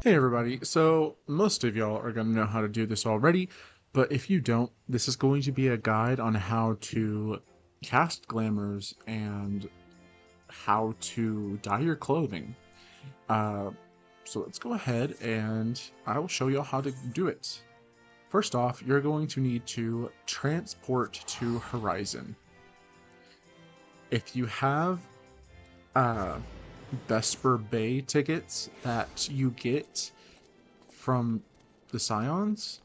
Hey everybody, so most of y'all are going to know how to do this already, but if you don't, this is going to be a guide on how to cast glamours and how to dye your clothing. Uh, so let's go ahead and I will show y'all how to do it. First off, you're going to need to transport to Horizon. If you have uh, Vesper Bay tickets that you get from the Scions,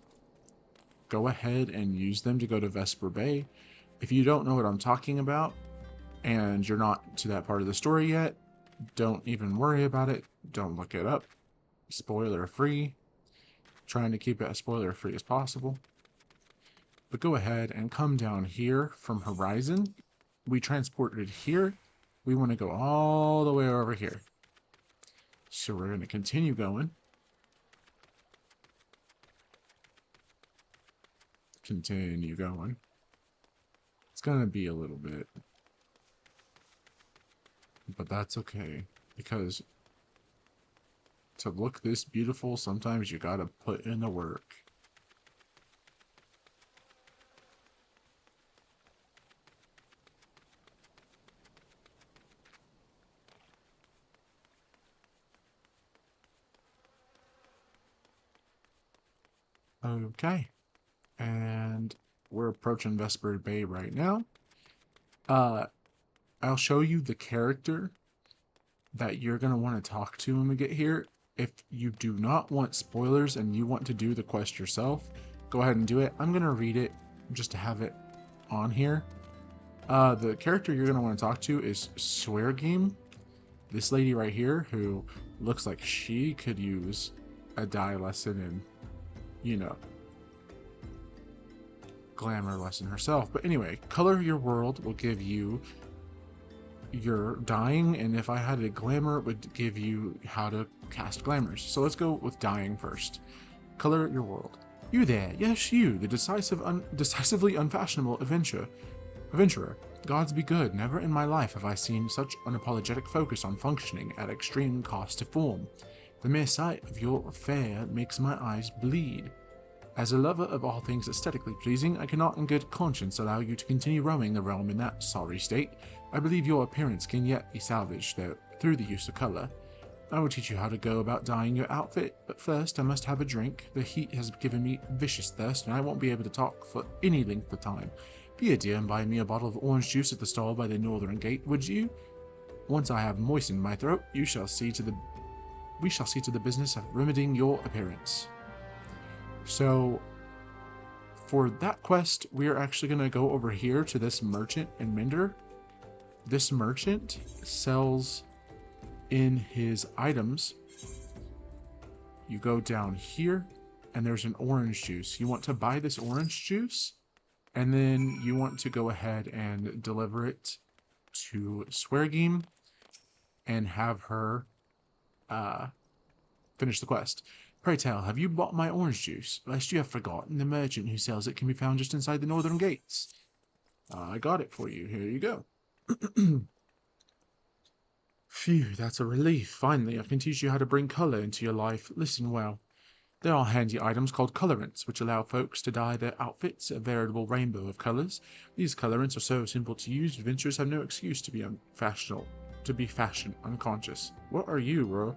go ahead and use them to go to Vesper Bay. If you don't know what I'm talking about and you're not to that part of the story yet, don't even worry about it. Don't look it up. Spoiler free. Trying to keep it as spoiler free as possible. But go ahead and come down here from Horizon. We transported here. We want to go all the way over here. So we're going to continue going. Continue going. It's going to be a little bit, but that's okay, because to look this beautiful, sometimes you gotta put in the work. Okay, and we're approaching Vesper Bay right now. Uh, I'll show you the character that you're gonna want to talk to when we get here. If you do not want spoilers and you want to do the quest yourself, go ahead and do it. I'm gonna read it just to have it on here. The character you're gonna want to talk to is Sweargame. This lady right here, who looks like she could use a dye lesson and, you know, glamour lesson herself. But anyway, color your world will give you your dyeing, and if I had a glamour, it would give you how to cast glamours. So let's go with dyeing first. Color your world. You there, yes you, the decisively unfashionable adventurer. Gods be good, never in my life have I seen such unapologetic focus on functioning at extreme cost to form. The mere sight of your affair makes my eyes bleed. As a lover of all things aesthetically pleasing, I cannot in good conscience allow you to continue roaming the realm in that sorry state. I believe your appearance can yet be salvaged, though, through the use of color. I will teach you how to go about dyeing your outfit, but first I must have a drink. The heat has given me vicious thirst, and I won't be able to talk for any length of time. Be a dear and buy me a bottle of orange juice at the stall by the northern gate, would you? Once I have moistened my throat, we shall see to the business of remedying your appearance. So, for that quest, we are actually going to go over here to this merchant in Minder. This merchant sells in his items. You go down here, and there's an orange juice. You want to buy this orange juice, and then you want to go ahead and deliver it to Sweargame and have her finish the quest. Pray tell, have you bought my orange juice? Lest you have forgotten, the merchant who sells it can be found just inside the northern gates. I got it for you. Here you go. Phew, that's a relief. Finally, I can teach you how to bring color into your life. Listen well. There are handy items called colorants, which allow folks to dye their outfits a veritable rainbow of colors. These colorants are so simple to use, adventurers have no excuse to be fashion unconscious. What are you, Ro?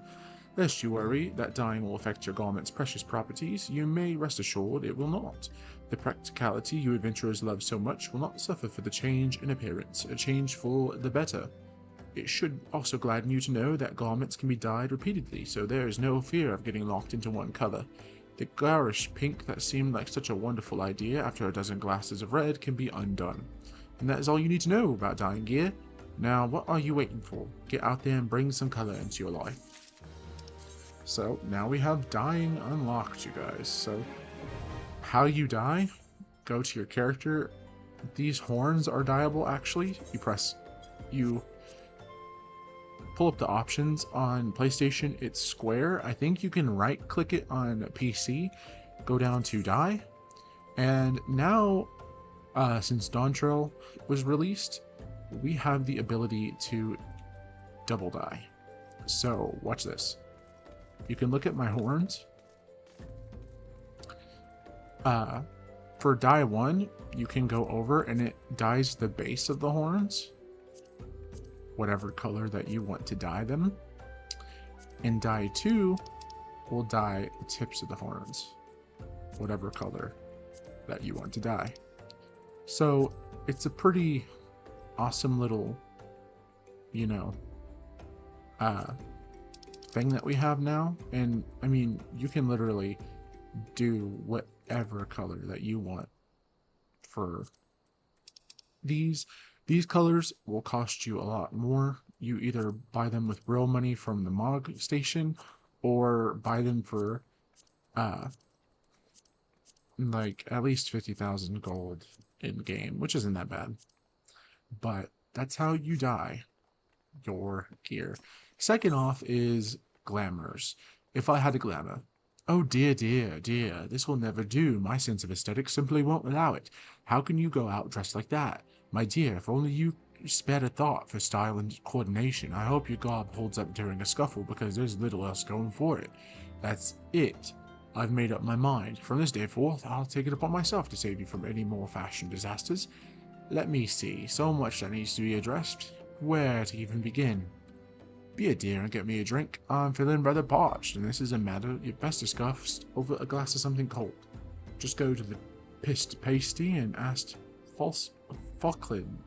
Lest you worry that dyeing will affect your garment's precious properties, you may rest assured it will not. The practicality you adventurers love so much will not suffer for the change in appearance, a change for the better. It should also gladden you to know that garments can be dyed repeatedly, so there is no fear of getting locked into one color. The garish pink that seemed like such a wonderful idea after a dozen glasses of red can be undone. And that is all you need to know about dyeing gear. Now, what are you waiting for? Get out there and bring some color into your life. So now we have dyeing unlocked, you guys. So how you dye? Go to your character. These horns are dyeable, actually. You pull up the options on PlayStation. It's square. I think you can right click it on PC, go down to dye. And now, since Dawn Trail was released, we have the ability to double dye. So watch this. you can look at my horns. For dye 1, you can go over and it dyes the base of the horns, whatever color that you want to dye them. And dye 2 will dye the tips of the horns, whatever color that you want to dye. So it's a pretty awesome little, you know, thing that we have now. And I mean, you can literally do whatever color that you want for these. These colors will cost you a lot more. You either buy them with real money from the MOG station or buy them for like at least 50,000 gold in game, which isn't that bad. But that's how you dye your gear. Second off is glamours. If I had a glamour, oh dear, dear, dear, this will never do. My sense of aesthetics simply won't allow it. How can you go out dressed like that? My dear, if only you spared a thought for style and coordination. I hope your garb holds up during a scuffle, because there's little else going for it. That's it. I've made up my mind. From this day forth, I'll take it upon myself to save you from any more fashion disasters. Let me see. So much that needs to be addressed. Where to even begin? Be a dear and get me a drink. I'm feeling rather parched, and this is a matter you'd best discuss over a glass of something cold. Just go to the pissed pasty and ask Falkland.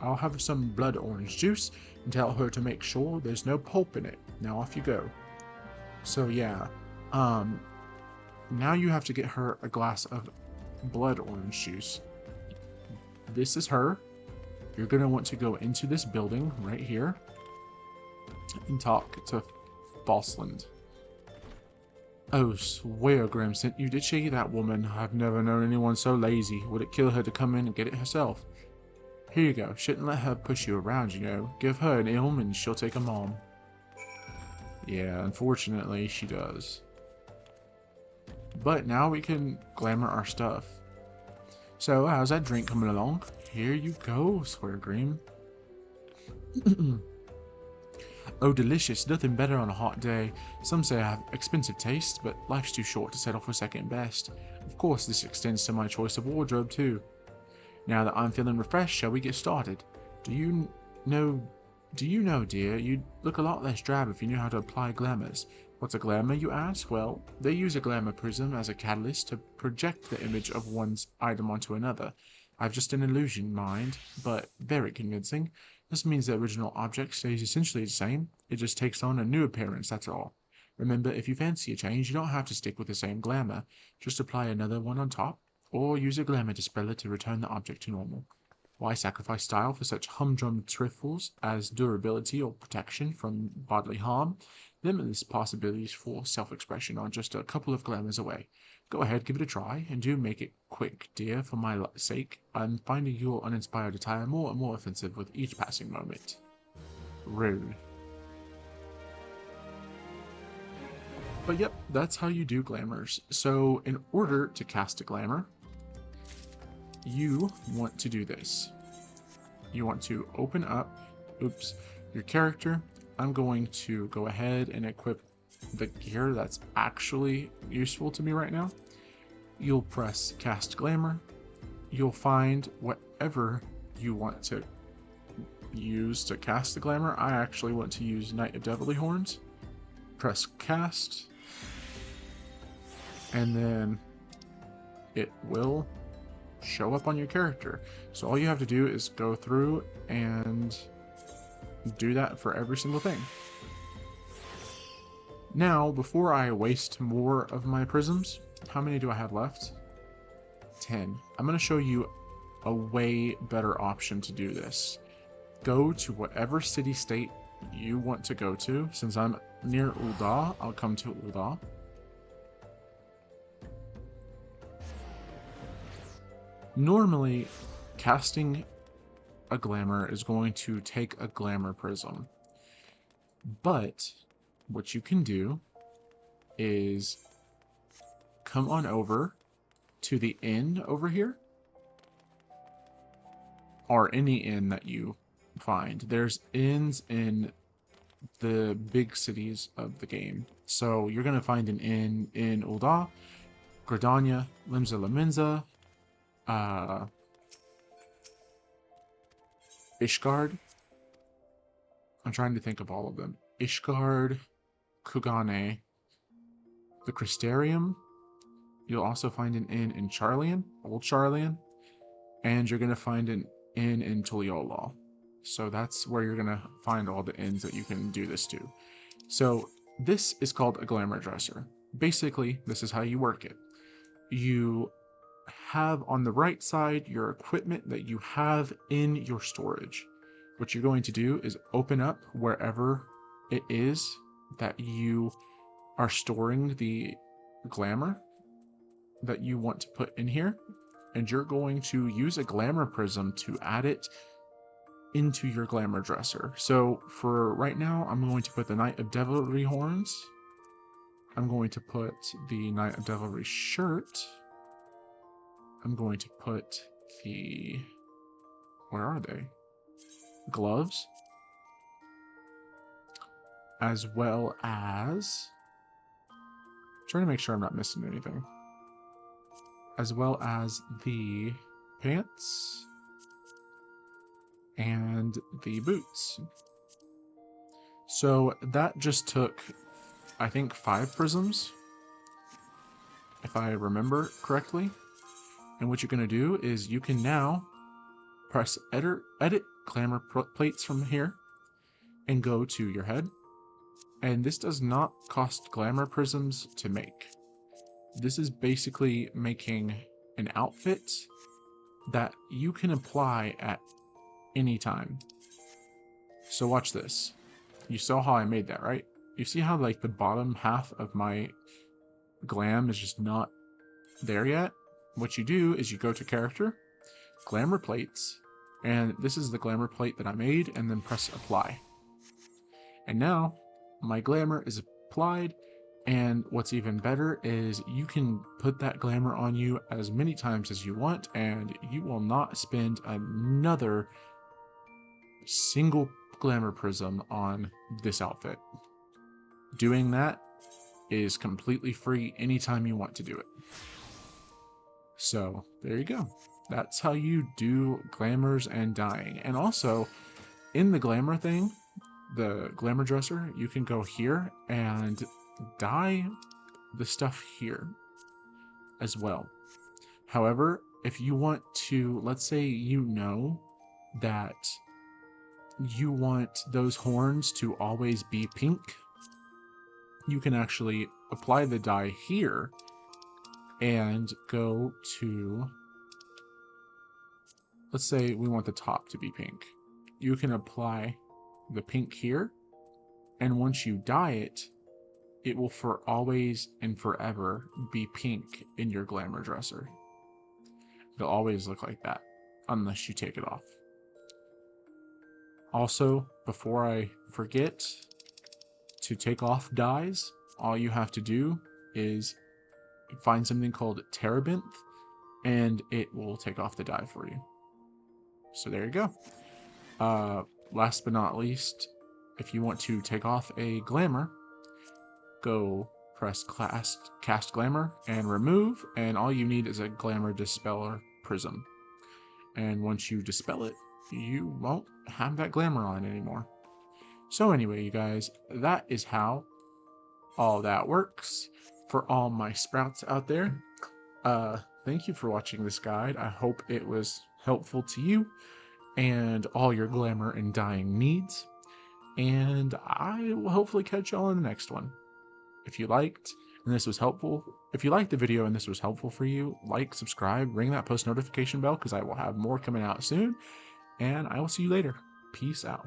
I'll have some blood orange juice and tell her to make sure there's no pulp in it. Now off you go. So yeah, now you have to get her a glass of blood orange juice. This is her. You're going to want to go into this building right here and talk to Falkland. Oh, swear Graham sent you, did she? That woman. I've never known anyone so lazy. Would it kill her to come in and get it herself? Here you go. Shouldn't let her push you around, you know. Give her an ilm and she'll take a mom. Yeah, unfortunately, she does. But now we can glamour our stuff. So, how's that drink coming along? Here you go, Swear Green. Oh, delicious. Nothing better on a hot day. Some say I have expensive taste, but life's too short to settle for second best. Of course, this extends to my choice of wardrobe, too. Now that I'm feeling refreshed, shall we get started? Do you know, dear, you'd look a lot less drab if you knew how to apply glamours. What's a glamour, you ask? Well, they use a glamour prism as a catalyst to project the image of one's item onto another. I've just an illusion, mind, but very convincing. This means the original object stays essentially the same. It just takes on a new appearance, that's all. Remember, if you fancy a change, you don't have to stick with the same glamour. Just apply another one on top, or use a glamour dispeller to return the object to normal. Why sacrifice style for such humdrum trifles as durability or protection from bodily harm? Limitless possibilities for self-expression are just a couple of glamours away. Go ahead, give it a try, and do make it quick, dear, for my sake. I'm finding your uninspired attire more and more offensive with each passing moment. Rude. But yep, that's how you do glamours. So in order to cast a glamour, you want to do this. You want to open up, your character. I'm going to go ahead and equip the gear that's actually useful to me right now. You'll press cast glamour. You'll find whatever you want to use to cast the glamour. I actually want to use Knight of Devilly Horns. Press cast, and then it will show up on your character. So all you have to do is go through and do that for every single thing. Now, before I waste more of my prisms, how many do I have left? 10. I'm going to show you a way better option to do this. Go to whatever city-state you want to go to. Since I'm near Ul'dah, I'll come to Ul'dah. Normally, casting a glamour is going to take a glamour prism. But what you can do is come on over to the inn over here, or any inn that you find. There's inns in the big cities of the game. So you're going to find an inn in Ul'dah, Gridania, Limsa Laminza, Ishgard. I'm trying to think of all of them. Ishgard, Kugane, the Crystarium. You'll also find an inn in Charlian, Old Charlian, and you're going to find an inn in Tuliolal. So that's where you're going to find all the inns that you can do this to. So this is called a glamour dresser. Basically, this is how you work it. You have on the right side your equipment that you have in your storage. What you're going to do is open up wherever it is that you are storing the glamour that you want to put in here, and you're going to use a glamour prism to add it into your glamour dresser. So for right now, I'm going to put the Knight of Devilry horns. I'm going to put the Knight of Devilry shirt. I'm going to put the, where are they? Gloves. As well as, trying to make sure I'm not missing anything. As well as the pants and the boots. So that just took, I think, 5 prisms, if I remember correctly. And what you're going to do is you can now press edit glamour plates from here and go to your head. And this does not cost glamour prisms to make. This is basically making an outfit that you can apply at any time. So watch this. You saw how I made that, right? You see how like the bottom half of my glam is just not there yet? What you do is you go to character, glamour plates, and this is the glamour plate that I made, and then press apply. And now my glamour is applied, and what's even better is you can put that glamour on you as many times as you want, and you will not spend another single glamour prism on this outfit. Doing that is completely free anytime you want to do it. So there you go. That's how you do glamours and dyeing. And also in the glamour thing, the glamour dresser, you can go here and dye the stuff here as well. However, if you want to, let's say you know that you want those horns to always be pink, you can actually apply the dye here and go to, let's say we want the top to be pink. You can apply the pink here, and once you dye it, it will for always and forever be pink in your glamour dresser. It'll always look like that, unless you take it off. Also, before I forget, to take off dyes, all you have to do is find something called Terebinth, and it will take off the dye for you. So there you go. Last but not least, if you want to take off a glamour, go press cast glamour and remove, and all you need is a glamour dispeller prism. And once you dispel it, you won't have that glamour on anymore. So anyway, you guys, that is how all that works. For all my sprouts out there, thank you for watching this guide. I hope it was helpful to you and all your glamour and dyeing needs. And I will hopefully catch y'all in the next one. If you liked and this was helpful, if you liked the video and this was helpful for you, like, subscribe, ring that post notification bell because I will have more coming out soon. And I will see you later. Peace out.